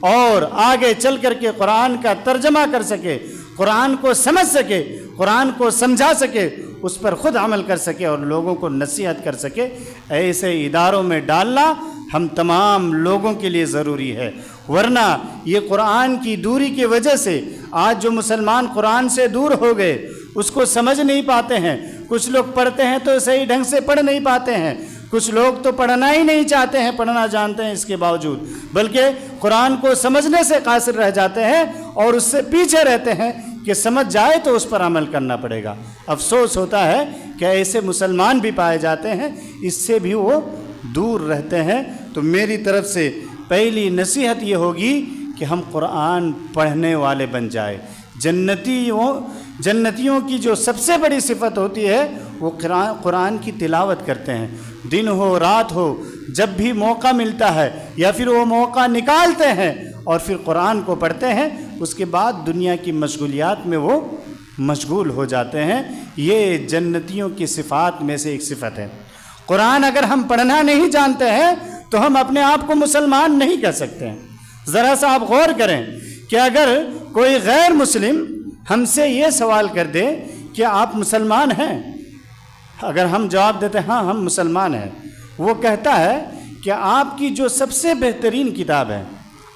اور آگے چل کر کے قرآن کا ترجمہ کر سکے، قرآن کو سمجھ سکے، قرآن کو سمجھا سکے، اس پر خود عمل کر سکے اور لوگوں کو نصیحت کر سکے، ایسے اداروں میں ڈالنا ہم تمام لوگوں کے لیے ضروری ہے۔ ورنہ یہ قرآن کی دوری کی وجہ سے آج جو مسلمان قرآن سے دور ہو گئے، اس کو سمجھ نہیں پاتے ہیں۔ کچھ لوگ پڑھتے ہیں تو صحیح ڈھنگ سے پڑھ نہیں پاتے ہیں، کچھ لوگ تو پڑھنا ہی نہیں چاہتے ہیں، پڑھنا جانتے ہیں اس کے باوجود، بلکہ قرآن کو سمجھنے سے قاصر رہ جاتے ہیں اور اس سے پیچھے رہتے ہیں کہ سمجھ جائے تو اس پر عمل کرنا پڑے گا۔ افسوس ہوتا ہے کہ ایسے مسلمان بھی پائے جاتے ہیں، اس سے بھی وہ دور رہتے ہیں۔ تو میری طرف سے پہلی نصیحت یہ ہوگی کہ ہم قرآن پڑھنے والے بن جائیں۔ جنتیوں کی جو سب سے بڑی صفت ہوتی ہے وہ قرآن کی تلاوت کرتے ہیں، دن ہو رات ہو، جب بھی موقع ملتا ہے یا پھر وہ موقع نکالتے ہیں اور پھر قرآن کو پڑھتے ہیں، اس کے بعد دنیا کی مشغولیات میں وہ مشغول ہو جاتے ہیں۔ یہ جنتیوں کی صفات میں سے ایک صفت ہے۔ قرآن اگر ہم پڑھنا نہیں جانتے ہیں تو ہم اپنے آپ کو مسلمان نہیں کہہ سکتے ہیں۔ ذرا سا آپ غور کریں کہ اگر کوئی غیر مسلم ہم سے یہ سوال کر دے کہ آپ مسلمان ہیں، اگر ہم جواب دیتے ہیں ہاں ہم مسلمان ہیں، وہ کہتا ہے کہ آپ کی جو سب سے بہترین کتاب ہے،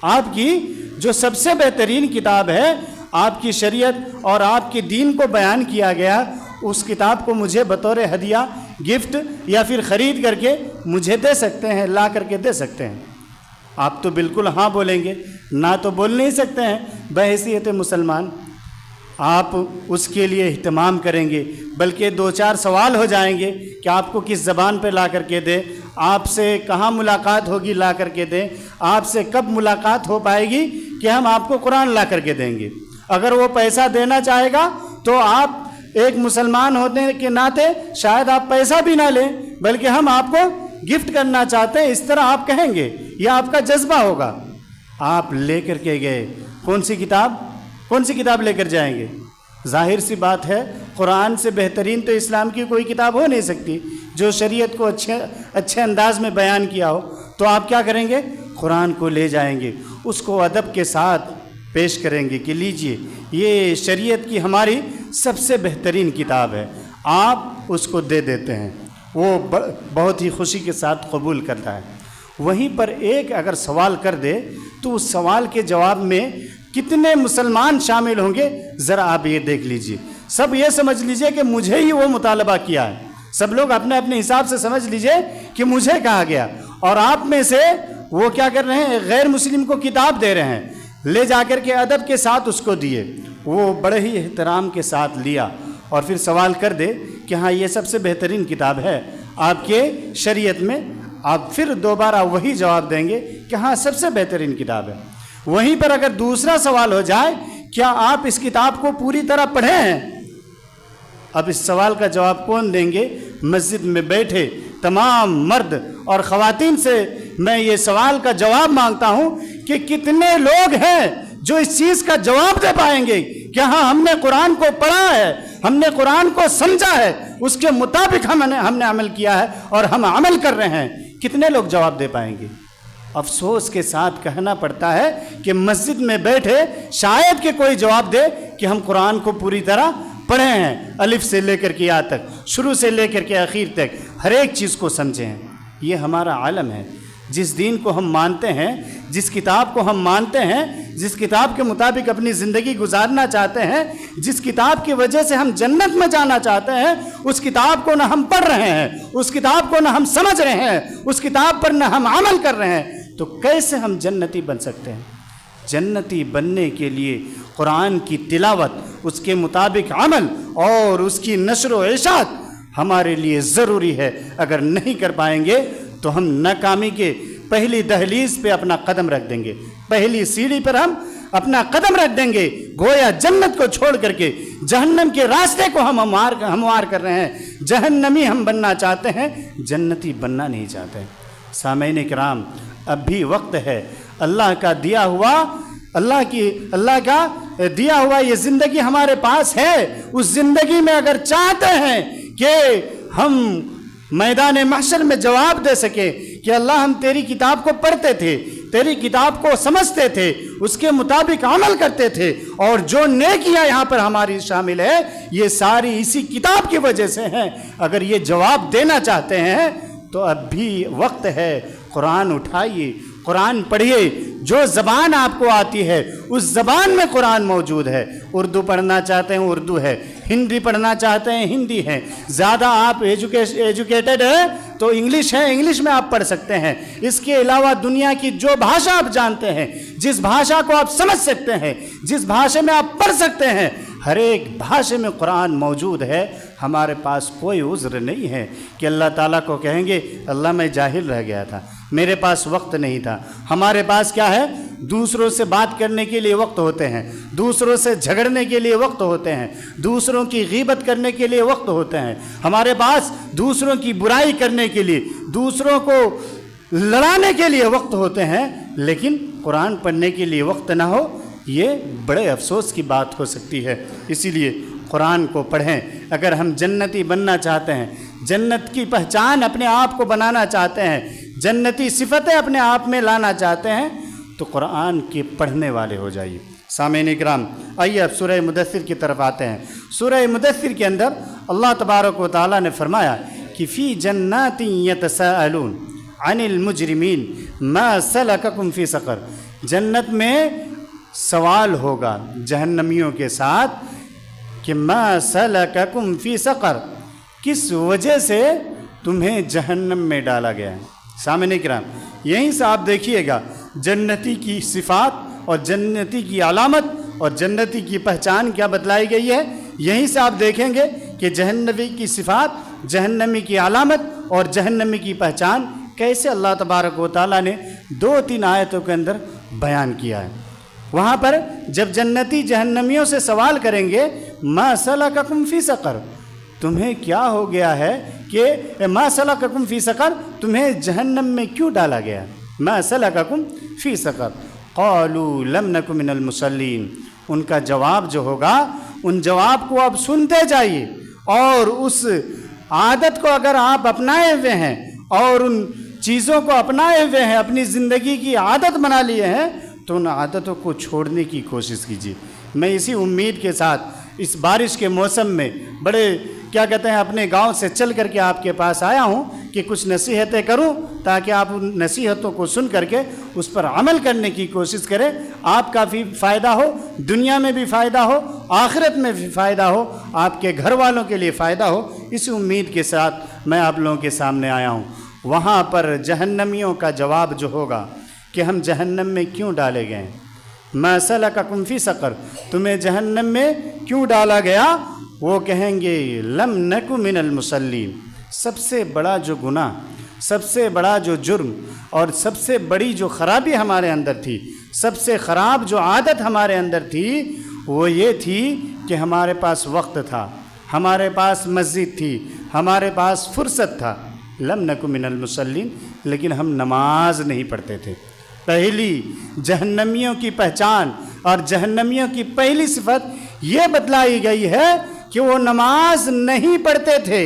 آپ کی جو سب سے بہترین کتاب ہے، آپ کی شریعت اور آپ کے دین کو بیان کیا گیا، اس کتاب کو مجھے بطور ہدیہ، گفٹ یا پھر خرید کر کے مجھے دے سکتے ہیں، لا کر کے دے سکتے ہیں۔ آپ تو بالکل ہاں بولیں گے، نہ تو بول نہیں سکتے ہیں بحیثیت مسلمان۔ آپ اس کے لیے اہتمام کریں گے، بلکہ دو چار سوال ہو جائیں گے کہ آپ کو کس زبان پہ لا کر کے دے، آپ سے کہاں ملاقات ہوگی لا کر کے دیں، آپ سے کب ملاقات ہو پائے گی کہ ہم آپ کو قرآن لا کر کے دیں گے۔ اگر وہ پیسہ دینا چاہے گا تو آپ ایک مسلمان ہونے کے ناطے شاید آپ پیسہ بھی نہ لیں، بلکہ ہم آپ کو گفٹ کرنا چاہتے ہیں، اس طرح آپ کہیں گے، یہ آپ کا جذبہ ہوگا۔ آپ لے کر کے گئے کون سی کتاب لے کر جائیں گے؟ ظاہر سی بات ہے قرآن سے بہترین تو اسلام کی کوئی کتاب ہو نہیں سکتی جو شریعت کو اچھے انداز میں بیان کیا ہو۔ تو آپ کیا کریں گے؟ قرآن کو لے جائیں گے، اس کو ادب کے ساتھ پیش کریں گے کہ لیجئے یہ شریعت کی ہماری سب سے بہترین کتاب ہے، آپ اس کو دے دیتے ہیں، وہ بہت ہی خوشی کے ساتھ قبول کرتا ہے۔ وہیں پر ایک اگر سوال کر دے تو اس سوال کے جواب میں کتنے مسلمان شامل ہوں گے ذرا آپ یہ دیکھ لیجئے۔ سب یہ سمجھ لیجئے کہ مجھے ہی وہ مطالبہ کیا ہے، سب لوگ اپنے اپنے حساب سے سمجھ لیجئے کہ مجھے کہا گیا، اور آپ میں سے وہ کیا کر رہے ہیں؟ غیر مسلم کو کتاب دے رہے ہیں، لے جا کر کے ادب کے ساتھ اس کو دیے، وہ بڑے ہی احترام کے ساتھ لیا اور پھر سوال کر دے کہ ہاں یہ سب سے بہترین کتاب ہے آپ کے شریعت میں، آپ پھر دوبارہ وہی جواب دیں گے کہ ہاں سب سے بہترین کتاب ہے۔ وہیں پر اگر دوسرا سوال ہو جائے کیا آپ اس کتاب کو پوری طرح پڑھے ہیں؟ اب اس سوال کا جواب کون دیں گے؟ مسجد میں بیٹھے تمام مرد اور خواتین سے میں یہ سوال کا جواب مانگتا ہوں کہ کتنے لوگ ہیں جو اس چیز کا جواب دے پائیں گے کہ ہاں ہم نے قرآن کو پڑھا ہے، ہم نے قرآن کو سمجھا ہے، اس کے مطابق ہم نے عمل کیا ہے اور ہم عمل کر رہے ہیں۔ کتنے لوگ جواب دے پائیں گے؟ افسوس کے ساتھ کہنا پڑتا ہے کہ مسجد میں بیٹھے شاید کہ کوئی جواب دے کہ ہم قرآن کو پوری طرح پڑھے ہیں، الف سے لے کر کے یا تک، شروع سے لے کر کے آخر تک ہر ایک چیز کو سمجھے ہیں۔ یہ ہمارا عالم ہے، جس دین کو ہم مانتے ہیں، جس کتاب کو ہم مانتے ہیں، جس کتاب کے مطابق اپنی زندگی گزارنا چاہتے ہیں، جس کتاب کی وجہ سے ہم جنت میں جانا چاہتے ہیں، اس کتاب کو نہ ہم پڑھ رہے ہیں، اس کتاب کو نہ ہم سمجھ رہے ہیں، اس کتاب پر نہ ہم عمل کر رہے ہیں، تو کیسے ہم جنتی بن سکتے ہیں؟ جنتی بننے کے لیے قرآن کی تلاوت، اس کے مطابق عمل اور اس کی نشر و اشاعت ہمارے لیے ضروری ہے۔ اگر نہیں کر پائیں گے تو ہم ناکامی کے پہلی دہلیز پہ اپنا قدم رکھ دیں گے، پہلی سیڑھی پر ہم اپنا قدم رکھ دیں گے، گویا جنت کو چھوڑ کر کے جہنم کے راستے کو ہم ہموار کر رہے ہیں۔ جہنمی ہم بننا چاہتے ہیں، جنتی بننا نہیں چاہتے۔ سامعین کرام، اب بھی وقت ہے، اللہ کا دیا ہوا یہ زندگی ہمارے پاس ہے۔ اس زندگی میں اگر چاہتے ہیں کہ ہم میدان محشر میں جواب دے سکے کہ اللہ ہم تیری کتاب کو پڑھتے تھے، تیری کتاب کو سمجھتے تھے، اس کے مطابق عمل کرتے تھے، اور جو نیکیاں یہاں پر ہماری شامل ہے یہ ساری اسی کتاب کی وجہ سے ہیں۔ اگر یہ جواب دینا چاہتے ہیں تو اب بھی وقت ہے، قرآن اٹھائیے، قرآن پڑھیے، جو زبان آپ کو آتی ہے اس زبان میں قرآن موجود ہے۔ اردو پڑھنا چاہتے ہیں اردو ہے، ہندی پڑھنا چاہتے ہیں ہندی ہے، زیادہ آپ ایجوکیٹڈ ہیں تو انگلش ہے، انگلش میں آپ پڑھ سکتے ہیں۔ اس کے علاوہ دنیا کی جو بھاشا آپ جانتے ہیں، جس بھاشا کو آپ سمجھ سکتے ہیں، جس بھاشے میں آپ پڑھ سکتے ہیں، ہر ایک بھاشے میں قرآن موجود ہے۔ ہمارے پاس کوئی عذر نہیں ہے کہ اللہ تعالیٰ کو کہیں گے اللہ میں جاہل رہ گیا تھا، میرے پاس وقت نہیں تھا۔ ہمارے پاس کیا ہے؟ دوسروں سے بات کرنے کے لیے وقت ہوتے ہیں، دوسروں سے جھگڑنے کے لیے وقت ہوتے ہیں، دوسروں کی غیبت کرنے کے لیے وقت ہوتے ہیں، ہمارے پاس دوسروں کی برائی کرنے کے لیے، دوسروں کو لڑانے کے لیے وقت ہوتے ہیں، لیکن قرآن پڑھنے کے لیے وقت نہ ہو، یہ بڑے افسوس کی بات ہو سکتی ہے۔ اسی لیے قرآن کو پڑھیں۔ اگر ہم جنتی بننا چاہتے ہیں، جنت کی پہچان اپنے آپ کو بنانا چاہتے ہیں، جنتی صفتیں اپنے آپ میں لانا چاہتے ہیں، تو قرآن کے پڑھنے والے ہو جائیے۔ سامعین اکرام، آئیے اب سورہ مدثر کی طرف آتے ہیں۔ سورہ مدثر کے اندر اللہ تبارک و تعالیٰ نے فرمایا کہ فی جنات یتساءلون عن المجرمین ما سلککم فی سقر۔ جنت میں سوال ہوگا جہنمیوں کے ساتھ کہ ما سلککم فی سقر، کس وجہ سے تمہیں جہنم میں ڈالا گیا ہے۔ سامعین اکرام، یہیں سے آپ دیکھیے گا جنتی کی صفات اور جنتی کی علامت اور جنتی کی پہچان کیا بتلائی گئی ہے۔ یہیں سے آپ دیکھیں گے کہ جہنمی کی صفات، جہنمی کی علامت اور جہنمی کی پہچان کیسے اللہ تبارک و تعالیٰ نے 2-3 آیتوں کے اندر بیان کیا ہے۔ وہاں پر جب جنتی جہنمیوں سے سوال کریں گے ما سلککم فی سقر، تمہیں کیا ہو گیا ہے کہ ما سلککم فی سقر، تمہیں جہنم میں کیوں ڈالا گیا؟ ما سلککم فی سقر قالوا لم نک من المصلین۔ ان کا جواب جو ہوگا، ان جواب کو آپ سنتے جائیے، اور اس عادت کو اگر آپ اپنائے ہوئے ہیں اور ان چیزوں کو اپنائے ہوئے ہیں، اپنی زندگی کی عادت بنا لیے ہیں، تو ان عادتوں کو چھوڑنے کی کوشش کیجیے۔ میں اسی امید کے ساتھ اس بارش کے موسم میں بڑے کیا کہتے ہیں اپنے گاؤں سے چل کر کے آپ کے پاس آیا ہوں کہ کچھ نصیحتیں کروں، تاکہ آپ ان نصیحتوں کو سن کر کے اس پر عمل کرنے کی کوشش کریں۔ آپ کا بھی فائدہ ہو، دنیا میں بھی فائدہ ہو، آخرت میں بھی فائدہ ہو، آپ کے گھر والوں کے لیے فائدہ ہو، اسی امید کے ساتھ میں آپ لوگوں کے سامنے آیا ہوں۔ وہاں پر جہنمیوں کا جواب جو ہوگا کہ ہم جہنم میں کیوں ڈالے گئے ہیں، ما سلککم فی سقر، تمہیں جہنم میں کیوں ڈالا گیا؟ وہ کہیں گے لم نک من المصلین۔ سب سے بڑا جو گناہ، سب سے بڑا جو جرم اور سب سے بڑی جو خرابی ہمارے اندر تھی، سب سے خراب جو عادت ہمارے اندر تھی، وہ یہ تھی کہ ہمارے پاس وقت تھا، ہمارے پاس مسجد تھی، ہمارے پاس فرصت تھا، لم نک من المصلین، لیکن ہم نماز نہیں پڑھتے تھے۔ پہلی جہنمیوں کی پہچان اور جہنمیوں کی پہلی صفت یہ بتلائی گئی ہے کہ وہ نماز نہیں پڑھتے تھے۔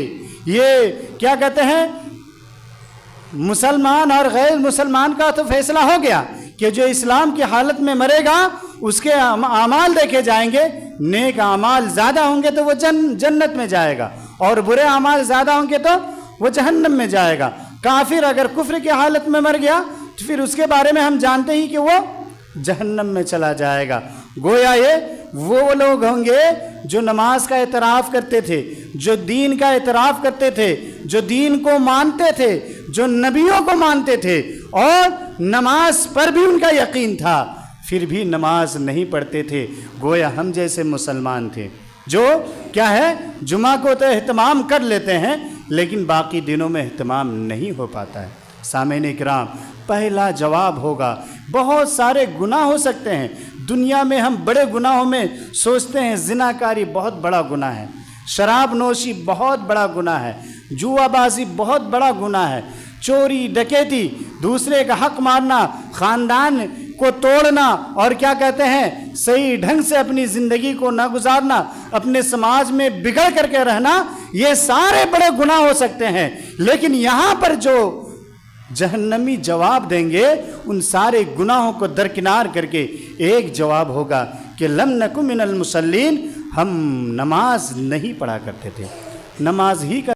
یہ کیا کہتے ہیں، مسلمان اور غیر مسلمان کا تو فیصلہ ہو گیا کہ جو اسلام کی حالت میں مرے گا اس کے اعمال دیکھے جائیں گے، نیک اعمال زیادہ ہوں گے تو وہ جنت میں جائے گا، اور برے اعمال زیادہ ہوں گے تو وہ جہنم میں جائے گا۔ کافر اگر کفر کی حالت میں مر گیا تو پھر اس کے بارے میں ہم جانتے ہی کہ وہ جہنم میں چلا جائے گا۔ گویا یہ وہ لوگ ہوں گے جو نماز کا اعتراف کرتے تھے، جو دین کا اعتراف کرتے تھے، جو دین کو مانتے تھے، جو نبیوں کو مانتے تھے، اور نماز پر بھی ان کا یقین تھا، پھر بھی نماز نہیں پڑھتے تھے۔ گویا ہم جیسے مسلمان تھے جو کیا ہے، جمعہ کو تو اہتمام کر لیتے ہیں لیکن باقی دنوں میں اہتمام نہیں ہو پاتا ہے۔ سامعین اکرام، پہلا جواب ہوگا بہت سارے گناہ ہو سکتے ہیں۔ دنیا میں ہم بڑے گناہوں میں سوچتے ہیں زنا کاری بہت بڑا گناہ ہے، شراب نوشی بہت بڑا گناہ ہے، جوا بازی بہت بڑا گناہ ہے، چوری ڈکیتی، دوسرے کا حق مارنا، خاندان کو توڑنا، اور کیا کہتے ہیں صحیح ڈھنگ سے اپنی زندگی کو نہ گزارنا، اپنے سماج میں بگڑ کر کے رہنا، یہ سارے بڑے گناہ ہو سکتے ہیں۔ لیکن یہاں پر جو جہنمی جواب دیں گے ان سارے گناہوں کو درکنار کر کے ایک جواب ہوگا کہ لم نکن من المصلین، ہم نماز نہیں پڑھا کرتے تھے، نماز ہی کا